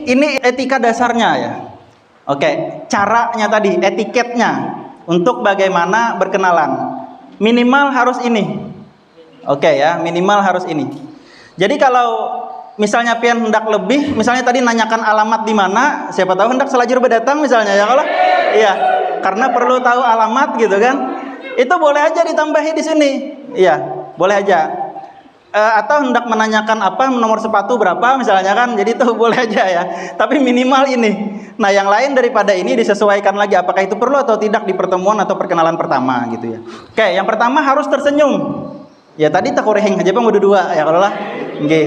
ini etika dasarnya ya. Oke, caranya tadi, etiketnya untuk bagaimana berkenalan. Minimal harus ini. Oke ya, minimal harus ini. Jadi kalau misalnya pian hendak lebih, misalnya tadi nanyakan alamat di mana, siapa tahu hendak selajur berdatang misalnya ya kalau, iya, karena perlu tahu alamat gitu kan, itu boleh aja ditambahi di sini, iya, boleh aja. Atau hendak menanyakan apa nomor sepatu berapa misalnya kan, jadi itu boleh aja ya. Tapi minimal ini. Nah yang lain daripada ini disesuaikan lagi apakah itu perlu atau tidak di pertemuan atau perkenalan pertama gitu ya. Oke, yang pertama harus tersenyum. Ya tadi tak koreheng aja bang udah dua ya kalau lah. Oke.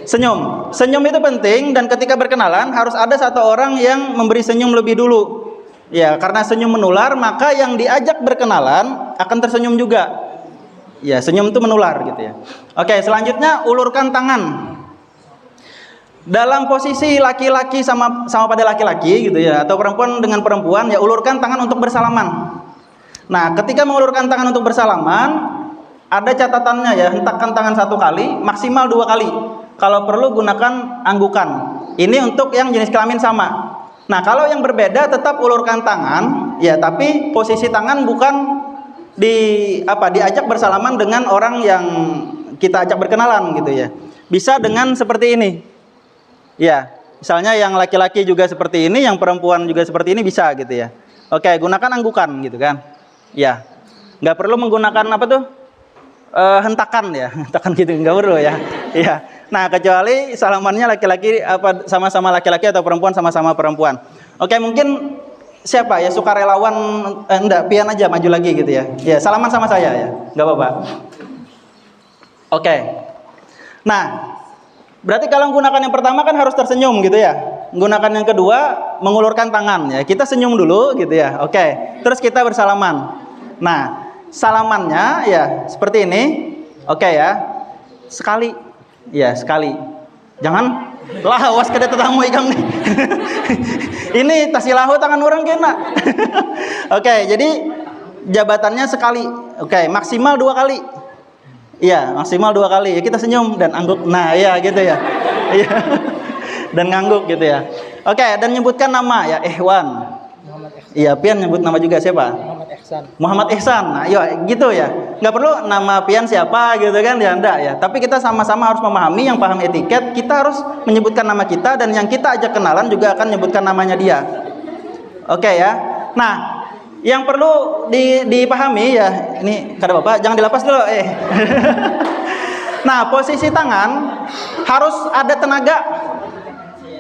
Senyum itu penting, dan ketika berkenalan harus ada satu orang yang memberi senyum lebih dulu. Ya karena senyum menular, maka yang diajak berkenalan akan tersenyum juga. Ya, senyum itu menular gitu ya. Oke, selanjutnya ulurkan tangan. Dalam posisi laki-laki sama pada laki-laki gitu ya, atau perempuan dengan perempuan, ya ulurkan tangan untuk bersalaman. Nah, ketika mengulurkan tangan untuk bersalaman, ada catatannya ya, hentakkan tangan 1 kali, maksimal 2 kali. Kalau perlu gunakan anggukan. Ini untuk yang jenis kelamin sama. Nah, kalau yang berbeda tetap ulurkan tangan, ya, tapi posisi tangan bukan diajak bersalaman dengan orang yang kita ajak berkenalan gitu ya. Bisa dengan seperti ini. Ya, misalnya yang laki-laki juga seperti ini, yang perempuan juga seperti ini bisa gitu ya. Oke, gunakan anggukan gitu kan. Ya. Nggak perlu menggunakan apa tuh? Hentakan ya. Hentakan gitu nggak perlu ya. Iya. Nah, kecuali salamannya laki-laki sama-sama laki-laki atau perempuan sama-sama perempuan. Oke, mungkin siapa ya sukarelawan enggak pian aja maju lagi gitu ya. Ya, salaman sama saya ya. Enggak apa-apa. Oke. Nah, berarti kalau menggunakan yang pertama kan harus tersenyum gitu ya. Menggunakan yang kedua mengulurkan tangan ya. Kita senyum dulu gitu ya. Oke. Terus kita bersalaman. Nah, salamannya ya seperti ini. Oke ya. Sekali. Ya, sekali. Jangan lah awas kada tetamu ikam nih. Ini tasilahu tangan orang kena. Oke, jadi jabatannya sekali. Oke, maksimal 2 kali. Iya, maksimal 2 kali. Ya, kita senyum dan angguk. Nah, iya gitu ya. Iya. Dan ngangguk gitu ya. Oke, dan nyebutkan nama ya, Ikhwan. Iya, pian nyebut nama juga siapa? Muhammad Ihsan. Nah, iya gitu ya. Nggak perlu nama pian siapa gitu kan ya, enggak ya. Tapi kita sama-sama harus memahami, yang paham etiket, kita harus menyebutkan nama kita, dan yang kita ajak kenalan juga akan menyebutkan namanya dia. Oke ya. Nah, yang perlu dipahami ya, ini kada Bapak, jangan dilepas dulu. Nah, posisi tangan harus ada tenaga.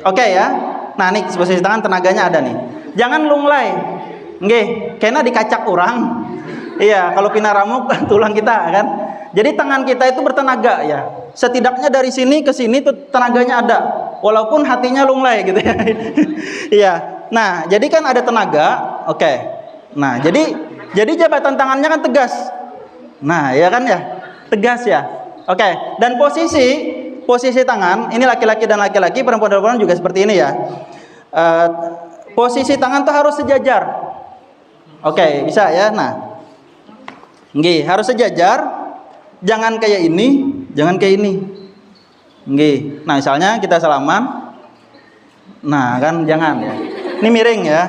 Oke ya. Nah, nih posisi tangan tenaganya ada nih. Jangan lunglai. Nggih, kena dikacak orang. Iya, kalau pinaramuk tulang kita kan. Jadi tangan kita itu bertenaga ya. Setidaknya dari sini ke sini tuh tenaganya ada. Walaupun hatinya lunglai gitu ya. Iya. Nah, jadi kan ada tenaga. Oke. Nah, jadi jabatan tangannya kan tegas. Nah, ya kan ya? Tegas ya. Oke. Dan posisi tangan, ini laki-laki dan laki-laki, perempuan juga seperti ini ya. Posisi tangan tuh harus sejajar. Oke, bisa ya. Nah, nggih, harus sejajar. Jangan kayak ini, jangan kayak ini. Nggih. Nah, misalnya kita salaman. Nah, kan jangan ya. Ini miring ya.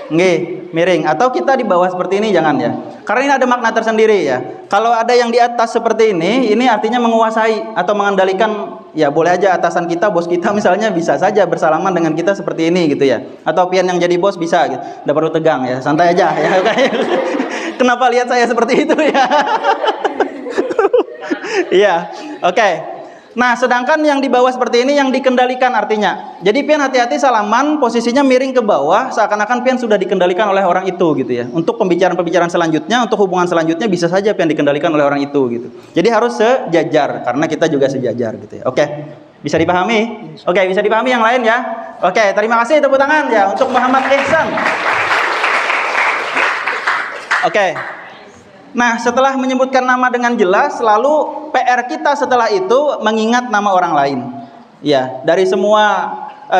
Nggih, miring. Atau kita di bawah seperti ini jangan ya. Karena ini ada makna tersendiri ya. Kalau ada yang di atas seperti ini artinya menguasai atau mengendalikan. Ya boleh aja atasan kita, bos kita misalnya bisa saja bersalaman dengan kita seperti ini gitu ya. Atau pian yang jadi bos bisa gitu. Nggak perlu tegang ya, santai aja ya. Kenapa lihat saya seperti itu ya? Iya, oke. Nah, sedangkan yang di bawah seperti ini yang dikendalikan artinya. Jadi pian hati-hati salaman posisinya miring ke bawah, seakan-akan pian sudah dikendalikan oleh orang itu gitu ya. Untuk pembicaraan-pembicaraan selanjutnya, untuk hubungan selanjutnya bisa saja pian dikendalikan oleh orang itu gitu. Jadi harus sejajar karena kita juga sejajar gitu ya. Oke. Bisa dipahami? Oke, bisa dipahami yang lain ya. Oke, terima kasih, tepuk tangan ya untuk Muhammad Ihsan. Oke. Nah, setelah menyebutkan nama dengan jelas, lalu PR kita setelah itu mengingat nama orang lain. Ya, dari semua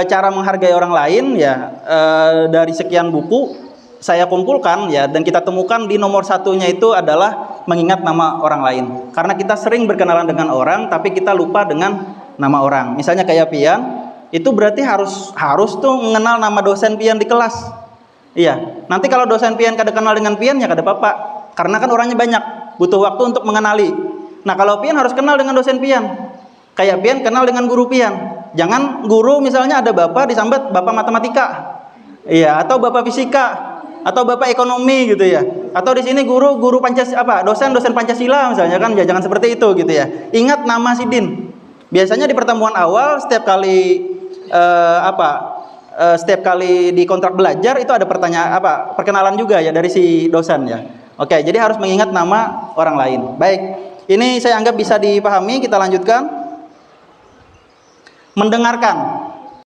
cara menghargai orang lain ya, dari sekian buku saya kumpulkan ya, dan kita temukan di nomor satunya itu adalah mengingat nama orang lain. Karena kita sering berkenalan dengan orang, tapi kita lupa dengan nama orang. Misalnya kayak pian itu berarti harus tuh mengenal nama dosen pian di kelas. Iya. Nanti kalau dosen pian kada kenal dengan pian ya kada apa-apa. Karena kan orangnya banyak, butuh waktu untuk mengenali. Nah, kalau pian harus kenal dengan dosen pian. Kayak pian kenal dengan guru pian. Jangan guru misalnya ada bapak disambat bapak matematika. Iya, atau bapak fisika, atau bapak ekonomi gitu ya. Atau di sini guru Pancasila dosen Pancasila misalnya kan, ya jangan seperti itu gitu ya. Ingat nama sidin. Biasanya di pertemuan awal setiap kali setiap kali di kontrak belajar itu ada pertanyaan perkenalan juga ya dari si dosen ya. Oke, jadi harus mengingat nama orang lain. Baik, ini saya anggap bisa dipahami. Kita lanjutkan. Mendengarkan.